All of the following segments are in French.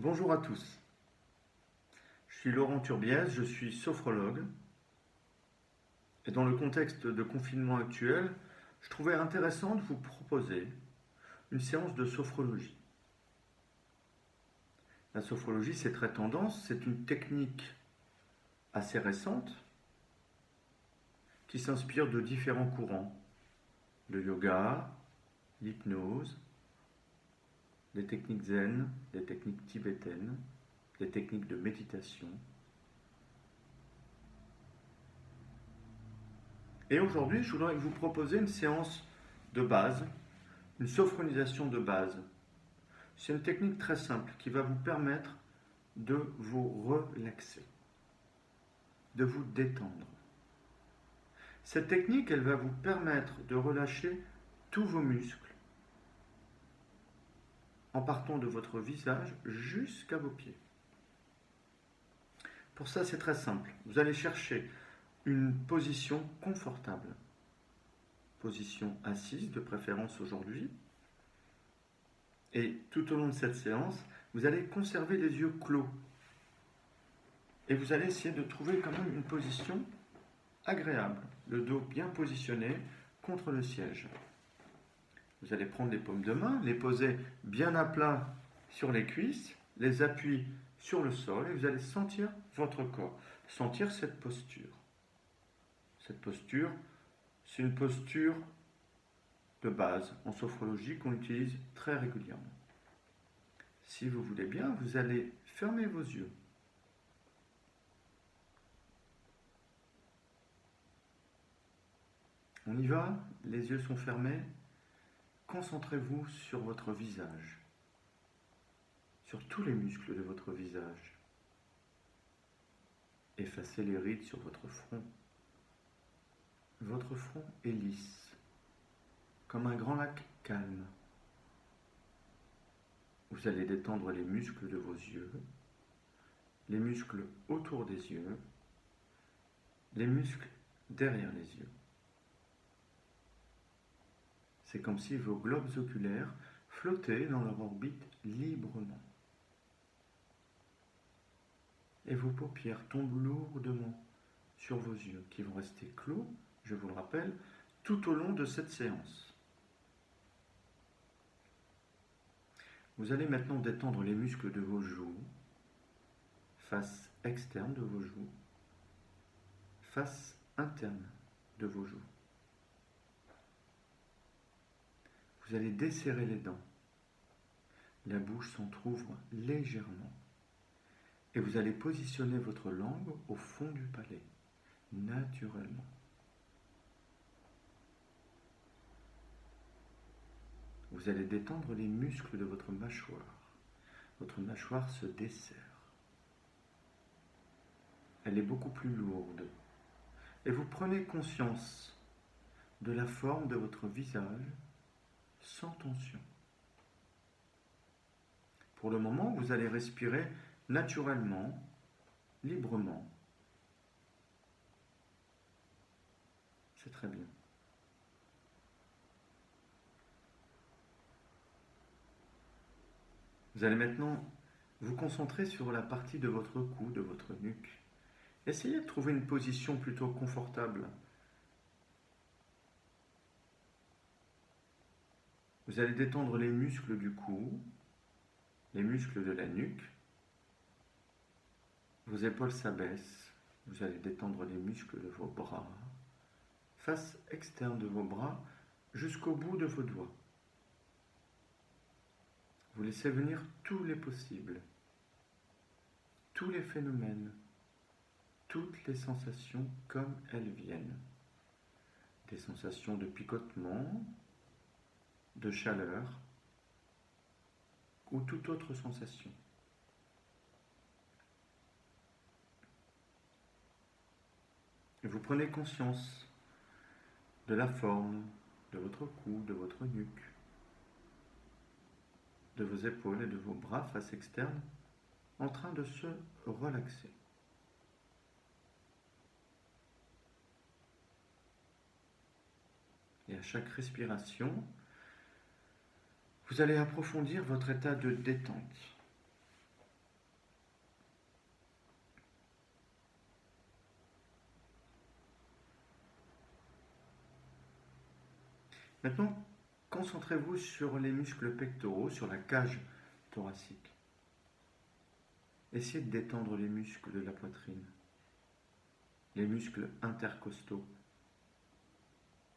Bonjour à tous, je suis Laurent Turbiez, je suis sophrologue et dans le contexte de confinement actuel, je trouvais intéressant de vous proposer une séance de sophrologie. La sophrologie, c'est très tendance, c'est une technique assez récente qui s'inspire de différents courants, le yoga, l'hypnose, des techniques zen, des techniques tibétaines, des techniques de méditation. Et aujourd'hui, je voudrais vous proposer une séance de base, une sophronisation de base. C'est une technique très simple qui va vous permettre de vous relaxer, de vous détendre. Cette technique, elle va vous permettre de relâcher tous vos muscles en partant de votre visage jusqu'à vos pieds. Pour ça, c'est très simple. Vous allez chercher une position confortable. Position assise de préférence aujourd'hui. Et tout au long de cette séance, vous allez conserver les yeux clos. Et vous allez essayer de trouver quand même une position agréable, le dos bien positionné contre le siège. Vous allez prendre les paumes de main, les poser bien à plat sur les cuisses, les appuyer sur le sol et vous allez sentir votre corps, sentir cette posture. Cette posture, c'est une posture de base en sophrologie qu'on utilise très régulièrement. Si vous voulez bien, vous allez fermer vos yeux. On y va, les yeux sont fermés. Concentrez-vous sur votre visage, sur tous les muscles de votre visage. Effacez les rides sur votre front. Votre front est lisse, comme un grand lac calme. Vous allez détendre les muscles de vos yeux, les muscles autour des yeux, les muscles derrière les yeux. C'est comme si vos globes oculaires flottaient dans leur orbite librement. Et vos paupières tombent lourdement sur vos yeux, qui vont rester clos, je vous le rappelle, tout au long de cette séance. Vous allez maintenant détendre les muscles de vos joues, face externe de vos joues, face interne de vos joues. Vous allez desserrer les dents. La bouche s'entrouvre légèrement. Et vous allez positionner votre langue au fond du palais, naturellement. Vous allez détendre les muscles de votre mâchoire. Votre mâchoire se desserre. Elle est beaucoup plus lourde. Et vous prenez conscience de la forme de votre visage sans tension. Pour le moment, vous allez respirer naturellement, librement. C'est très bien. Vous allez maintenant vous concentrer sur la partie de votre cou, de votre nuque. Essayez de trouver une position plutôt confortable. Vous allez détendre les muscles du cou, les muscles de la nuque. Vos épaules s'abaissent. Vous allez détendre les muscles de vos bras, face externe de vos bras jusqu'au bout de vos doigts. Vous laissez venir tous les possibles, tous les phénomènes, toutes les sensations comme elles viennent. Des sensations de picotement, de chaleur ou toute autre sensation. Et vous prenez conscience de la forme de votre cou, de votre nuque, de vos épaules et de vos bras face externe en train de se relaxer. Et à chaque respiration, vous allez approfondir votre état de détente. Maintenant, concentrez-vous sur les muscles pectoraux, sur la cage thoracique. Essayez de détendre les muscles de la poitrine, les muscles intercostaux.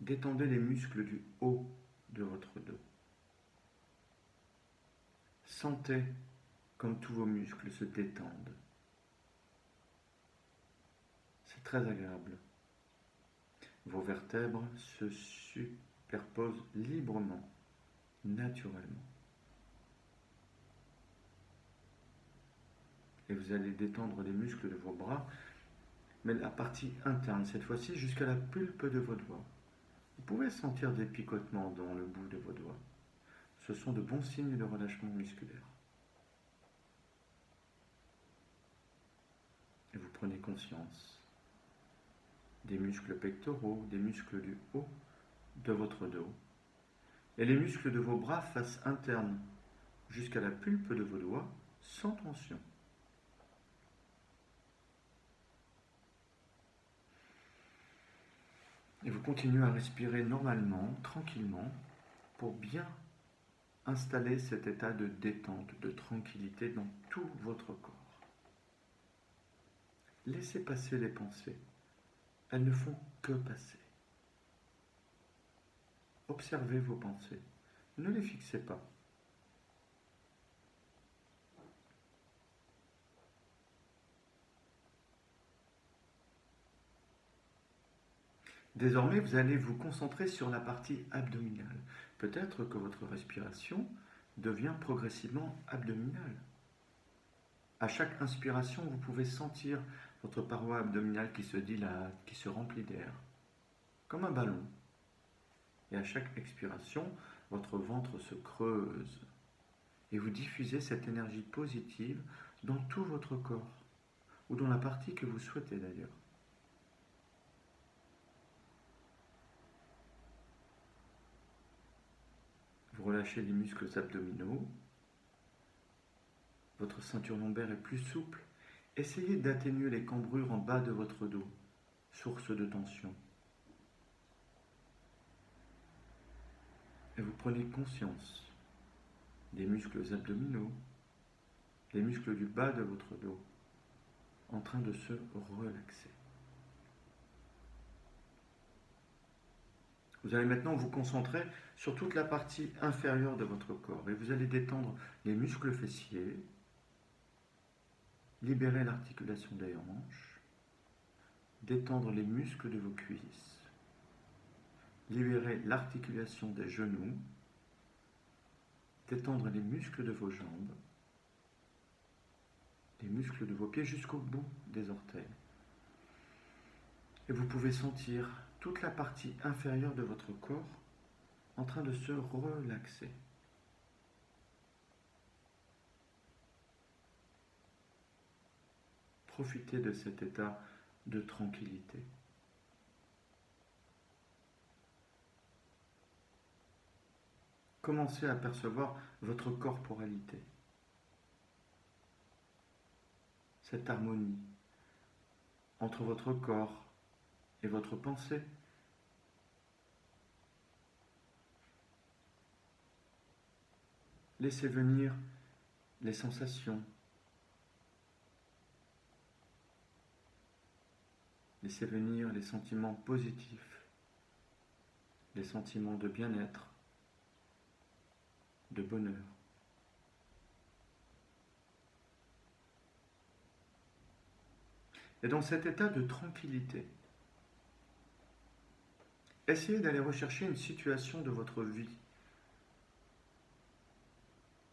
Détendez les muscles du haut de votre dos. Sentez comme tous vos muscles se détendent. C'est très agréable. Vos vertèbres se superposent librement, naturellement. Et vous allez détendre les muscles de vos bras, mais la partie interne, cette fois-ci jusqu'à la pulpe de vos doigts. Vous pouvez sentir des picotements dans le bout de vos doigts. Ce sont de bons signes de relâchement musculaire. Et vous prenez conscience des muscles pectoraux, des muscles du haut de votre dos, et les muscles de vos bras face interne jusqu'à la pulpe de vos doigts sans tension. Et vous continuez à respirer normalement, tranquillement, pour bien installer cet état de détente, de tranquillité dans tout votre corps. Laissez passer les pensées. Elles ne font que passer. Observez vos pensées. Ne les fixez pas. Désormais, vous allez vous concentrer sur la partie abdominale. Peut-être que votre respiration devient progressivement abdominale. À chaque inspiration, vous pouvez sentir votre paroi abdominale qui se dilate, qui se remplit d'air, comme un ballon. Et à chaque expiration, votre ventre se creuse. Et vous diffusez cette énergie positive dans tout votre corps, ou dans la partie que vous souhaitez d'ailleurs. Vous relâchez les muscles abdominaux. Votre ceinture lombaire est plus souple. Essayez d'atténuer les cambrures en bas de votre dos, source de tension. Et vous prenez conscience des muscles abdominaux, les muscles du bas de votre dos, en train de se relaxer. Vous allez maintenant vous concentrer sur toute la partie inférieure de votre corps et vous allez détendre les muscles fessiers, libérer l'articulation des hanches, détendre les muscles de vos cuisses, libérer l'articulation des genoux, détendre les muscles de vos jambes, les muscles de vos pieds jusqu'au bout des orteils. Et vous pouvez sentir toute la partie inférieure de votre corps en train de se relaxer. Profitez de cet état de tranquillité. Commencez à percevoir votre corporalité, cette harmonie entre votre corps et votre pensée. Laissez venir les sensations. Laissez venir les sentiments positifs, les sentiments de bien-être, de bonheur. Et dans cet état de tranquillité, essayez d'aller rechercher une situation de votre vie,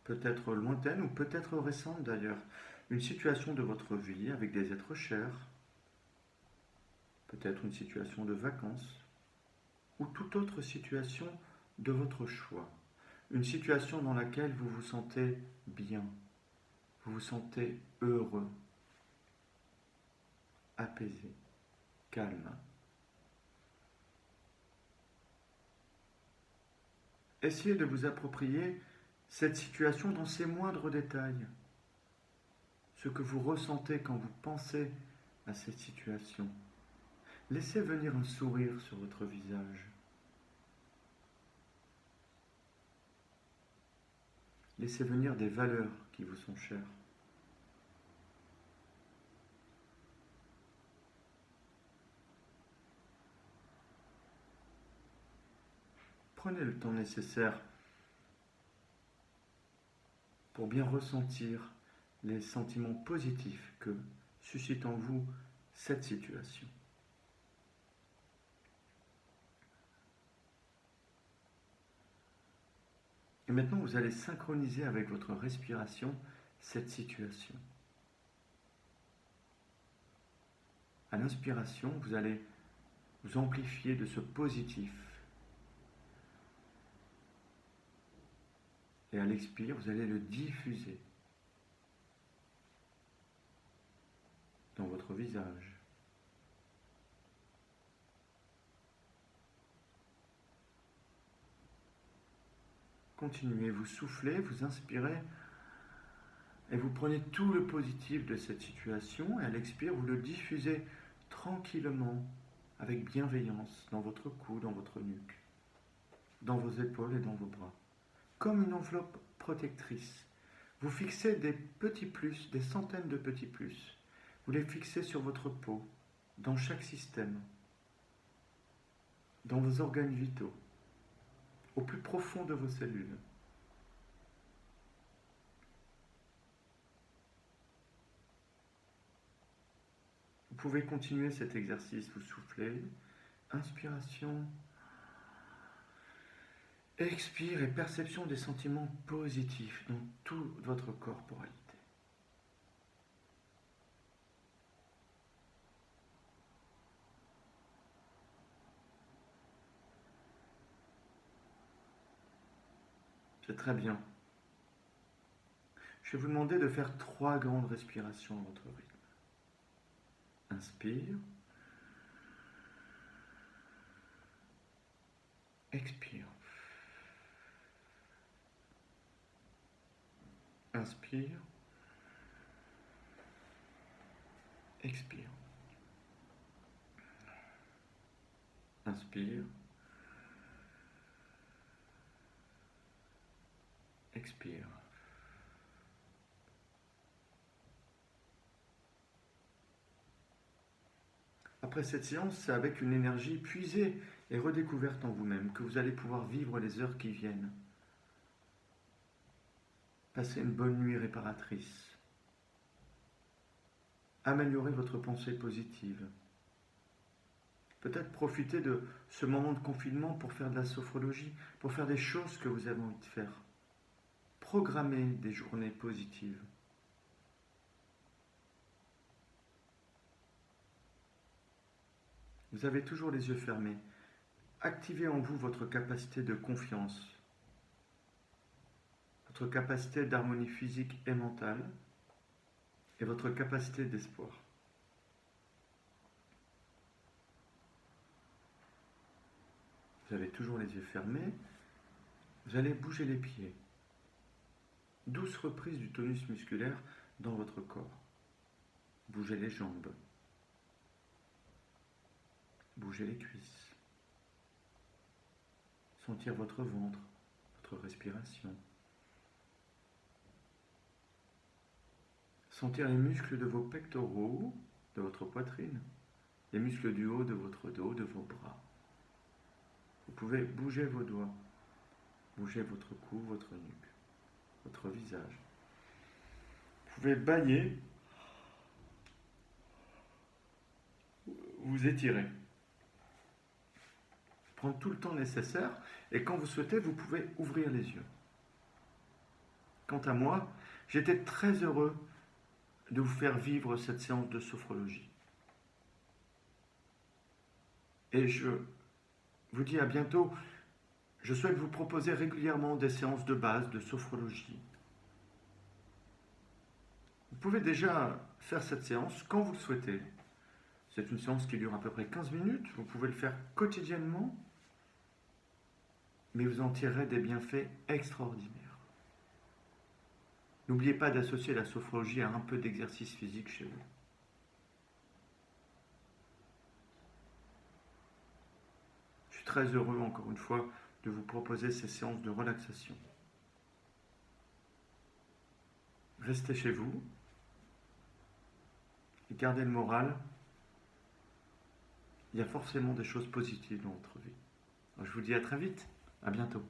peut-être lointaine ou peut-être récente d'ailleurs, une situation de votre vie avec des êtres chers, peut-être une situation de vacances, ou toute autre situation de votre choix. Une situation dans laquelle vous vous sentez bien, vous vous sentez heureux, apaisé, calme. Essayez de vous approprier cette situation dans ses moindres détails. Ce que vous ressentez quand vous pensez à cette situation. Laissez venir un sourire sur votre visage. Laissez venir des valeurs qui vous sont chères. Prenez le temps nécessaire pour bien ressentir les sentiments positifs que suscite en vous cette situation. Et maintenant, vous allez synchroniser avec votre respiration cette situation. À l'inspiration, vous allez vous amplifier de ce positif. Et à l'expire, vous allez le diffuser dans votre visage. Continuez, vous soufflez, vous inspirez et vous prenez tout le positif de cette situation et à l'expire, vous le diffusez tranquillement, avec bienveillance, dans votre cou, dans votre nuque, dans vos épaules et dans vos bras. Comme une enveloppe protectrice. Vous fixez des petits plus, des centaines de petits plus. Vous les fixez sur votre peau, dans chaque système, dans vos organes vitaux, au plus profond de vos cellules. Vous pouvez continuer cet exercice, vous soufflez, inspiration, expire et perception des sentiments positifs dans toute votre corporalité. C'est très bien. Je vais vous demander de faire 3 grandes respirations à votre rythme. Inspire. Expire. Inspire. Expire. Inspire. Expire. Après cette séance, c'est avec une énergie puisée et redécouverte en vous-même que vous allez pouvoir vivre les heures qui viennent. Passer une bonne nuit réparatrice. Améliorer votre pensée positive. Peut-être profiter de ce moment de confinement pour faire de la sophrologie, pour faire des choses que vous avez envie de faire. Programmer des journées positives. Vous avez toujours les yeux fermés. Activez en vous votre capacité de confiance, votre capacité d'harmonie physique et mentale, et votre capacité d'espoir. Vous avez toujours les yeux fermés. Vous allez bouger les pieds. 12 reprises du tonus musculaire dans votre corps. Bougez les jambes. Bougez les cuisses. Sentir votre ventre, votre respiration. Sentir les muscles de vos pectoraux, de votre poitrine, les muscles du haut de votre dos, de vos bras. Vous pouvez bouger vos doigts, bouger votre cou, votre nuque, votre visage. Vous pouvez bâiller, vous étirer. Prendre tout le temps nécessaire et quand vous souhaitez, vous pouvez ouvrir les yeux. Quant à moi, j'étais très heureux de vous faire vivre cette séance de sophrologie. Et je vous dis à bientôt. Je souhaite vous proposer régulièrement des séances de base de sophrologie. Vous pouvez déjà faire cette séance quand vous le souhaitez. C'est une séance qui dure à peu près 15 minutes. Vous pouvez le faire quotidiennement, mais vous en tirerez des bienfaits extraordinaires. N'oubliez pas d'associer la sophrologie à un peu d'exercice physique chez vous. Je suis très heureux, encore une fois, de vous proposer ces séances de relaxation. restez chez vous et gardez le moral. Il y a forcément des choses positives dans votre vie. Je vous dis à très vite, à bientôt.